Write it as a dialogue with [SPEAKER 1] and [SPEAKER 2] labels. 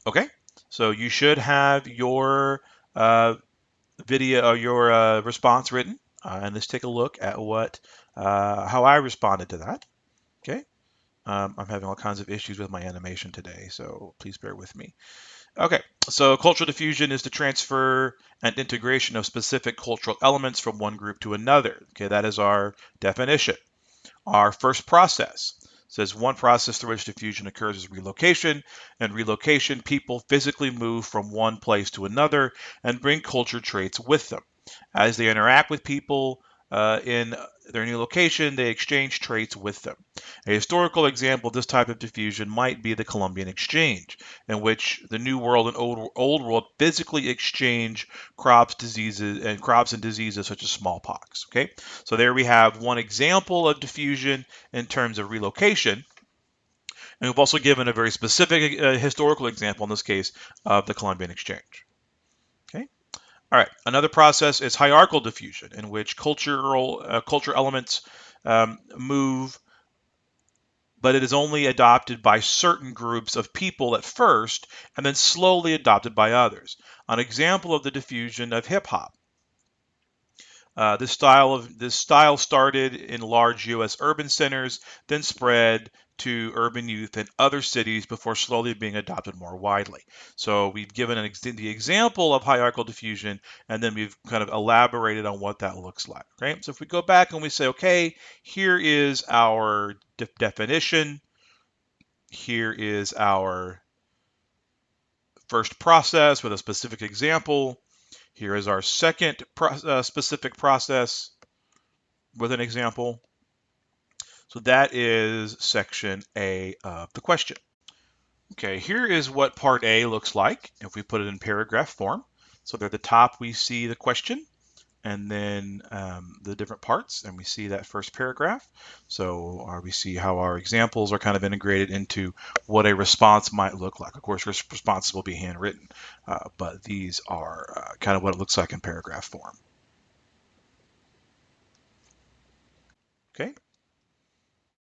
[SPEAKER 1] Okay, so you should have your video or your response written, and let's take a look at what how I responded to that. Okay, I'm having all kinds of issues with my animation today, so please bear with me. Okay, so cultural diffusion is the transfer and integration of specific cultural elements from one group to another. Okay, that is our definition. Our first process says one process through which diffusion occurs is relocation. And relocation, people physically move from one place to another and bring culture traits with them. As they interact with people in their new location, they exchange traits with them. A historical example of this type of diffusion might be the Columbian Exchange, in which the New World and Old World physically exchange crops and diseases such as smallpox. Okay, so there we have one example of diffusion in terms of relocation. And we've also given a very specific historical example, in this case, of the Columbian Exchange. Okay. All right. Another process is hierarchical diffusion, in which culture elements move, but it is only adopted by certain groups of people at first, and then slowly adopted by others. An example of the diffusion of hip hop. This style started in large U.S. urban centers, then spread to urban youth in other cities before slowly being adopted more widely. So we've given the example of hierarchical diffusion, and then we've kind of elaborated on what that looks like. Right. So if we go back and we say, okay, here is our definition. Here is our first process with a specific example. Here is our second specific process with an example. So that is section A of the question. Okay, here is what part A looks like if we put it in paragraph form. So at the top we see the question, and then the different parts, and we see that first paragraph. So we see how our examples are kind of integrated into what a response might look like. Of course, responses will be handwritten, but these are kind of what it looks like in paragraph form. Okay.